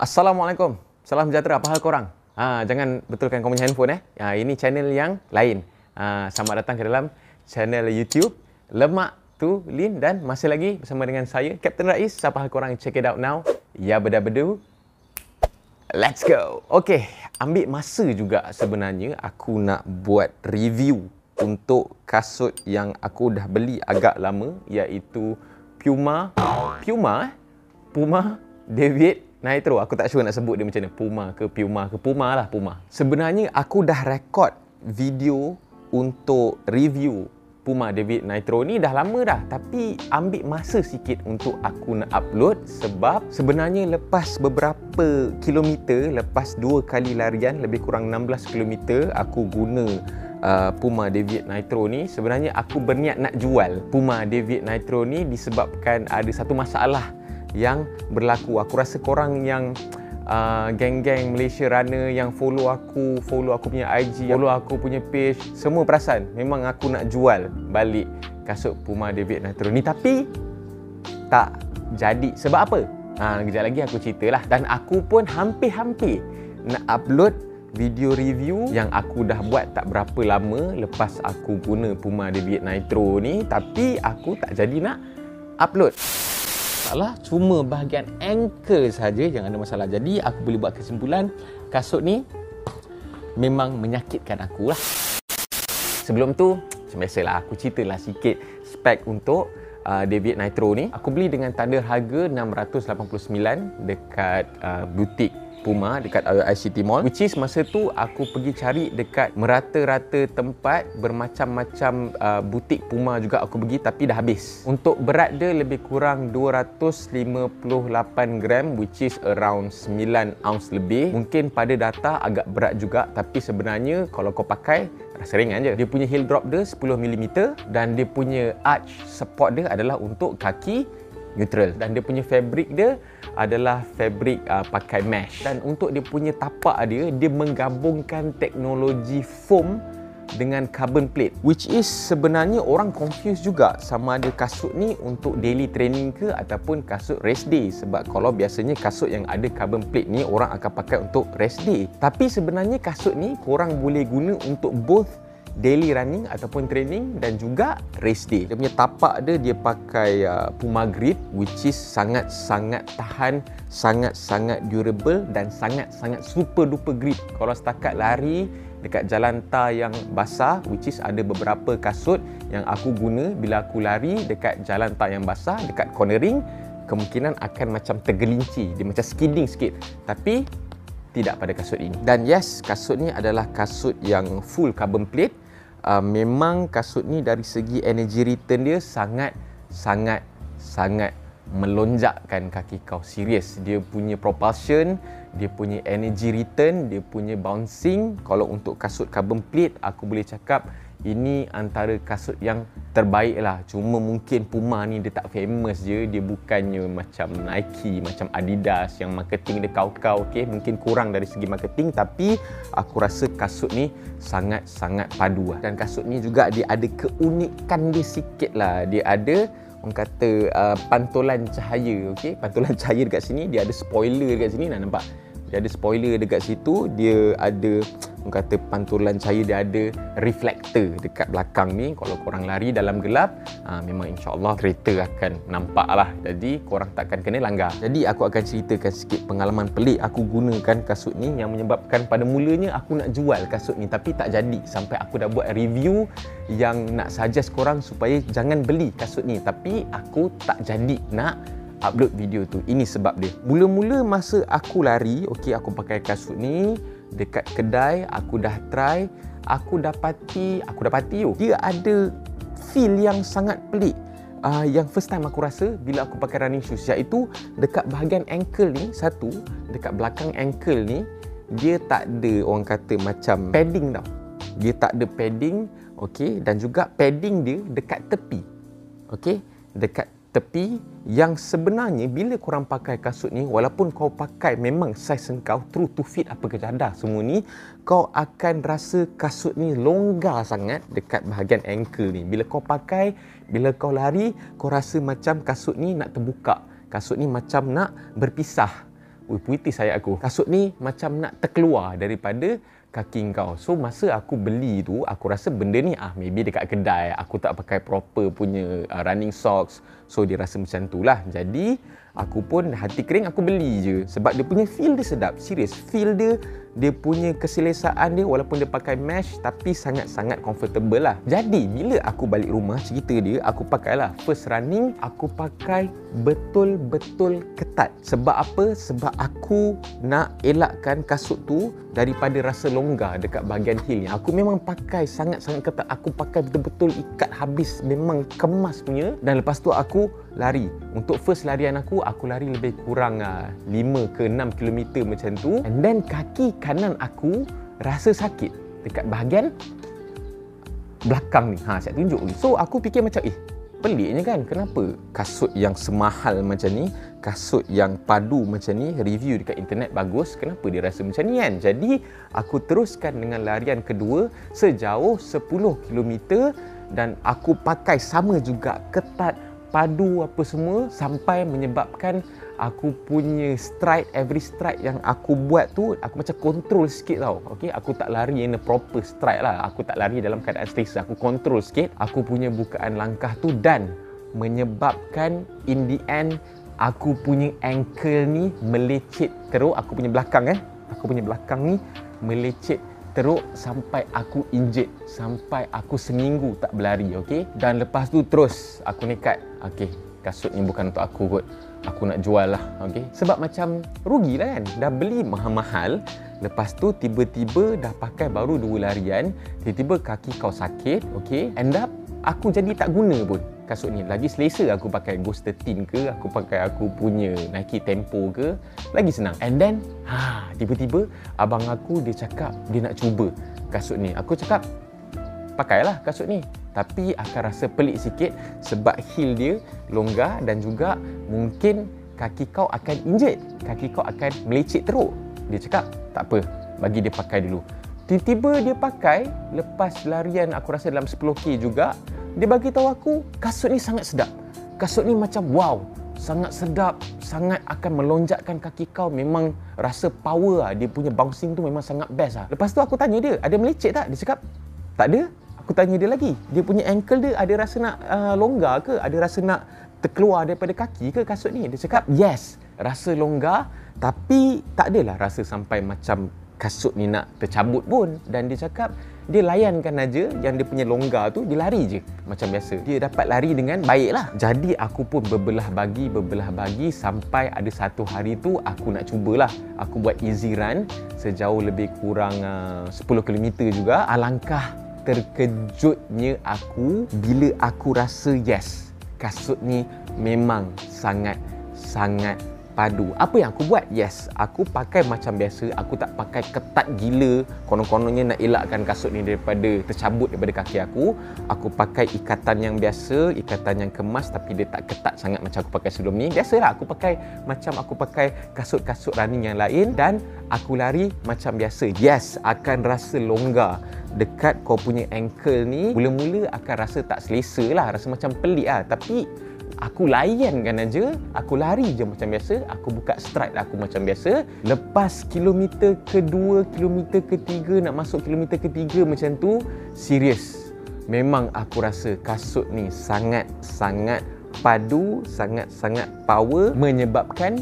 Assalamualaikum. Salam sejahtera. Apa hal korang? Jangan betulkan kau punya handphone ini channel yang lain. Selamat datang ke dalam channel YouTube Lemak Tu Lin dan masih lagi bersama dengan saya Captain Rais. Apa hal korang? Check it out now. Ya bedu. Let's go. Okey, ambil masa juga sebenarnya aku nak buat review untuk kasut yang aku dah beli agak lama, iaitu Puma David Nitro. Aku tak sure nak sebut dia macam mana. Puma lah. Sebenarnya aku dah rekod video untuk review Puma David Nitro ni dah lama dah, tapi ambil masa sikit untuk aku nak upload sebab sebenarnya lepas beberapa kilometer, lepas 2 kali larian lebih kurang 16 kilometer aku guna Puma David Nitro ni, sebenarnya aku berniat nak jual Puma David Nitro ni disebabkan ada satu masalah yang berlaku. Aku rasa korang yang geng-geng Malaysia runner yang follow aku punya IG, follow aku punya page, semua perasan memang aku nak jual balik kasut Puma David Nitro ni, tapi tak jadi. Sebab apa? Kejap lagi aku ceritalah. Dan aku pun hampir-hampir nak upload video review yang aku dah buat tak berapa lama lepas aku guna Puma David Nitro ni, tapi aku tak jadi nak upload. Salah, cuma bahagian ankle saja yang ada masalah. Jadi aku boleh buat kesimpulan kasut ni memang menyakitkan aku lah. Sebelum tu, macam biasalah aku ceritalah sikit spek untuk David Nitro ni. Aku beli dengan tanda harga $689 dekat butik Puma dekat ICT Mall, which is masa tu aku pergi cari dekat merata-rata tempat, bermacam-macam butik Puma juga aku pergi, tapi dah habis. Untuk berat dia lebih kurang 258 gram, which is around 9 ounce lebih. Mungkin pada data agak berat juga, tapi sebenarnya kalau kau pakai rasa ringan je. Dia punya heel drop dia 10mm dan dia punya arch support dia adalah untuk kaki neutral, dan dia punya fabric dia adalah fabric pakai mesh. Dan untuk dia punya tapak dia menggabungkan teknologi foam dengan carbon plate, which is sebenarnya orang confuse juga sama ada kasut ni untuk daily training ke ataupun kasut race day. Sebab kalau biasanya kasut yang ada carbon plate ni orang akan pakai untuk race day, tapi sebenarnya kasut ni korang boleh guna untuk both daily running ataupun training dan juga race day. Dia punya tapak dia pakai Puma grip, which is sangat-sangat tahan, sangat-sangat durable dan sangat-sangat super duper grip. Kalau setakat lari dekat jalan tar yang basah, which is ada beberapa kasut yang aku guna bila aku lari dekat jalan tar yang basah, dekat cornering, kemungkinan akan macam tergelinci, dia macam skidding sikit. Tapi tidak pada kasut ini. Dan yes, kasut ni adalah kasut yang full carbon plate. Memang kasut ni dari segi energy return dia sangat melonjakkan kaki kau. Serius, dia punya propulsion, dia punya energy return, dia punya bouncing. Kalau untuk kasut carbon plate, aku boleh cakap ini antara kasut yang terbaik lah. Cuma mungkin Puma ni dia tak famous je. Dia bukannya macam Nike, macam Adidas yang marketing dia kau-kau. Okay? Mungkin kurang dari segi marketing, tapi aku rasa kasut ni sangat-sangat padu lah. Dan kasut ni juga dia ada keunikan dia sikit lah. Dia ada orang kata pantulan cahaya. Okay? Pantulan cahaya dekat sini. Dia ada spoiler dekat sini. Nak nampak? Dia ada spoiler dekat situ. Dia ada orang kata pantulan cahaya, dia ada reflektor dekat belakang ni. Kalau korang lari dalam gelap, memang insyaAllah kereta akan nampak lah. Jadi korang takkan kena langgar. Jadi aku akan ceritakan sikit pengalaman pelik aku gunakan kasut ni yang menyebabkan pada mulanya aku nak jual kasut ni, tapi tak jadi. Sampai aku dah buat review yang nak suggest korang supaya jangan beli kasut ni, tapi aku tak jadi nak upload video tu. Ini sebab dia. Mula-mula masa aku lari, okey, aku pakai kasut ni dekat kedai, aku dah try, aku dapati dia ada feel yang sangat pelik. Yang first time aku rasa bila aku pakai running shoes, iaitu dekat bahagian ankle ni, dekat belakang ankle ni, dia tak ada orang kata macam padding tau. Dia tak ada padding, okey, dan juga padding dia dekat tepi. Okey, dekat tepi, yang sebenarnya bila korang pakai kasut ni, walaupun kau pakai memang saiz kau true to fit apa kejadah semua ni, kau akan rasa kasut ni longgar sangat dekat bahagian ankle ni. Bila kau pakai, bila kau lari, kau rasa macam kasut ni nak terbuka, kasut ni macam nak berpisah. puitis ayat aku. Kasut ni macam nak terkeluar daripada kaki kau. So masa aku beli tu, aku rasa benda ni maybe dekat kedai aku tak pakai proper punya running socks. So dia rasa macam tu lah. Jadi aku pun hati kering aku beli je. Sebab dia punya feel dia sedap. Serius, feel dia punya keselesaan dia, walaupun dia pakai mesh tapi sangat-sangat comfortable lah. Jadi bila aku balik rumah, cerita dia, aku pakailah first running, aku pakai betul-betul ketat. Sebab apa? Sebab aku nak elakkan kasut tu daripada rasa longgar dekat bahagian heel ni. Aku memang pakai sangat-sangat ketat. Aku pakai betul-betul ikat habis, memang kemas punya. Dan lepas tu aku lari. Untuk first larian aku lari lebih kurang 5 ke 6 km macam tu. And then kaki kanan aku rasa sakit dekat bahagian belakang ni. Saya tunjuk ni. So aku fikir macam peliknya kan, kenapa kasut yang semahal macam ni, kasut yang padu macam ni, review dekat internet bagus, kenapa dia rasa macam ni kan? Jadi aku teruskan dengan larian kedua sejauh 10 km dan aku pakai sama juga ketat, padu apa semua, sampai menyebabkan aku punya stride, every stride yang aku buat tu aku macam control sikit tau. Okay? Aku tak lari in a proper stride lah. Aku tak lari dalam keadaan selesa. Aku control sikit aku punya bukaan langkah tu, dan menyebabkan in the end aku punya ankle ni melecet teruk. Aku punya belakang aku punya belakang ni melecet teruk sampai aku injet, sampai aku seminggu tak berlari. Okay? Dan lepas tu terus aku nekat, kasut ni bukan untuk aku kot, aku nak jual lah. Okay? Sebab macam rugi lah kan, dah beli mahal-mahal, lepas tu tiba-tiba dah pakai baru 2 larian, tiba-tiba kaki kau sakit. Okay? End up aku jadi tak guna pun kasut ni. Lagi selesa aku pakai Ghost 13 ke, aku pakai aku punya Nike Tempo ke, lagi senang. And then tiba-tiba abang aku dia cakap dia nak cuba kasut ni. Aku cakap pakailah kasut ni, tapi akan rasa pelik sikit sebab heel dia longgar dan juga mungkin kaki kau akan injet, kaki kau akan melecet teruk. Dia cakap tak apa, bagi dia pakai dulu. Tiba-tiba dia pakai, lepas larian aku rasa dalam 10k juga, dia bagi tahu aku kasut ni sangat sedap. Kasut ni macam wow, sangat sedap, sangat akan melonjakkan kaki kau, memang rasa power lah. Dia punya bouncing tu memang sangat best lah. Lepas tu aku tanya dia, ada melecet tak? Dia cakap tak ada. Aku tanya dia lagi, dia punya ankle dia ada rasa nak longgar ke? Ada rasa nak terkeluar daripada kaki ke kasut ni? Dia cakap yes, rasa longgar, tapi tak adalah rasa sampai macam kasut ni nak tercabut pun. Dan dia cakap dia layankan aja yang dia punya longgar tu, dia lari je macam biasa. Dia dapat lari dengan baik lah. Jadi aku pun berbelah bagi sampai ada satu hari tu aku nak cubalah. Aku buat easy run sejauh lebih kurang 10 km juga. Alangkah terkejutnya aku bila aku rasa yes, kasut ni memang sangat padu. Apa yang aku buat? Yes, aku pakai macam biasa. Aku tak pakai ketat gila. Konon-kononnya nak elakkan kasut ni daripada tercabut daripada kaki aku. Aku pakai ikatan yang biasa, ikatan yang kemas, tapi dia tak ketat sangat macam aku pakai sebelum ni. Biasalah aku pakai macam aku pakai kasut-kasut running yang lain, dan aku lari macam biasa. Yes, akan rasa longgar dekat kau punya ankle ni. Mula-mula akan rasa tak selesa lah, rasa macam pelik lah. Tapi aku layankan aja, aku lari je macam biasa, aku buka stride aku macam biasa. Lepas kilometer kedua, kilometer ketiga, nak masuk kilometer ketiga macam tu, serius, memang aku rasa kasut ni sangat-sangat padu, sangat-sangat power, menyebabkan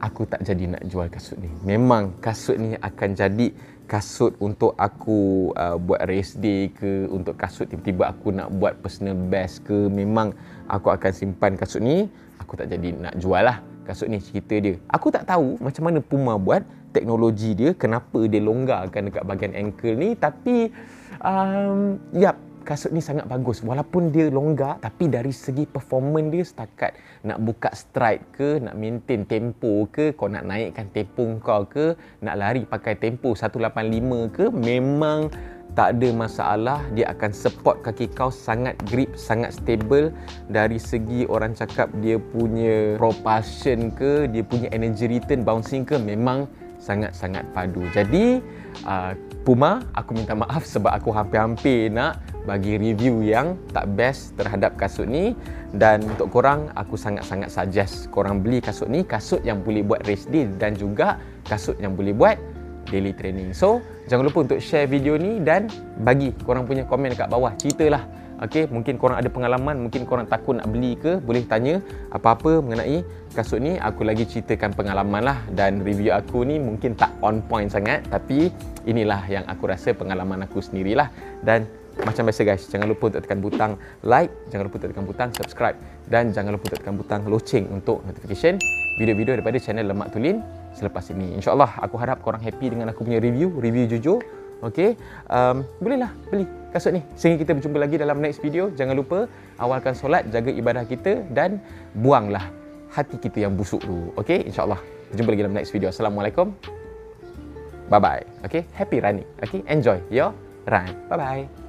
aku tak jadi nak jual kasut ni. Memang kasut ni akan jadi kasut untuk aku buat race day ke, untuk kasut tiba-tiba aku nak buat personal best ke, memang aku akan simpan kasut ni. Aku tak jadi nak jual lah kasut ni, cerita dia. Aku tak tahu macam mana Puma buat teknologi dia, kenapa dia longgarkan dekat bahagian ankle ni, tapi kasut ni sangat bagus. Walaupun dia longgar, tapi dari segi performance dia, setakat nak buka stride ke, nak maintain tempo ke, kau nak naikkan tempo kau ke, nak lari pakai tempo 185 ke, memang tak ada masalah. Dia akan support kaki kau, sangat grip, sangat stable. Dari segi orang cakap dia punya propulsion ke, dia punya energy return, bouncing ke, memang sangat-sangat padu. Jadi Puma, aku minta maaf sebab aku hampir-hampir nak bagi review yang tak best terhadap kasut ni. Dan untuk korang, aku sangat-sangat suggest korang beli kasut ni, kasut yang boleh buat race day dan juga kasut yang boleh buat daily training. So, jangan lupa untuk share video ni dan bagi korang punya komen dekat bawah. Ceritalah. Okey, mungkin korang ada pengalaman, mungkin korang takut nak beli ke, boleh tanya apa-apa mengenai kasut ni. Aku lagi ceritakan pengalaman lah, dan review aku ni mungkin tak on point sangat, tapi inilah yang aku rasa pengalaman aku sendirilah. Dan macam biasa guys, jangan lupa untuk tekan butang like, jangan lupa untuk tekan butang subscribe, dan jangan lupa untuk tekan butang loceng untuk notification video-video daripada channel Lemak Tulen selepas ini. InsyaAllah aku harap korang happy dengan aku punya review jujur. Okey, bolehlah beli kasut ni. Sehingga kita berjumpa lagi dalam next video. Jangan lupa awalkan solat, jaga ibadah kita, dan buanglah hati kita yang busuk dulu. Okey, insyaAllah berjumpa lagi dalam next video. Assalamualaikum. Bye bye. Okey, happy running. Okey, enjoy your run. Bye bye.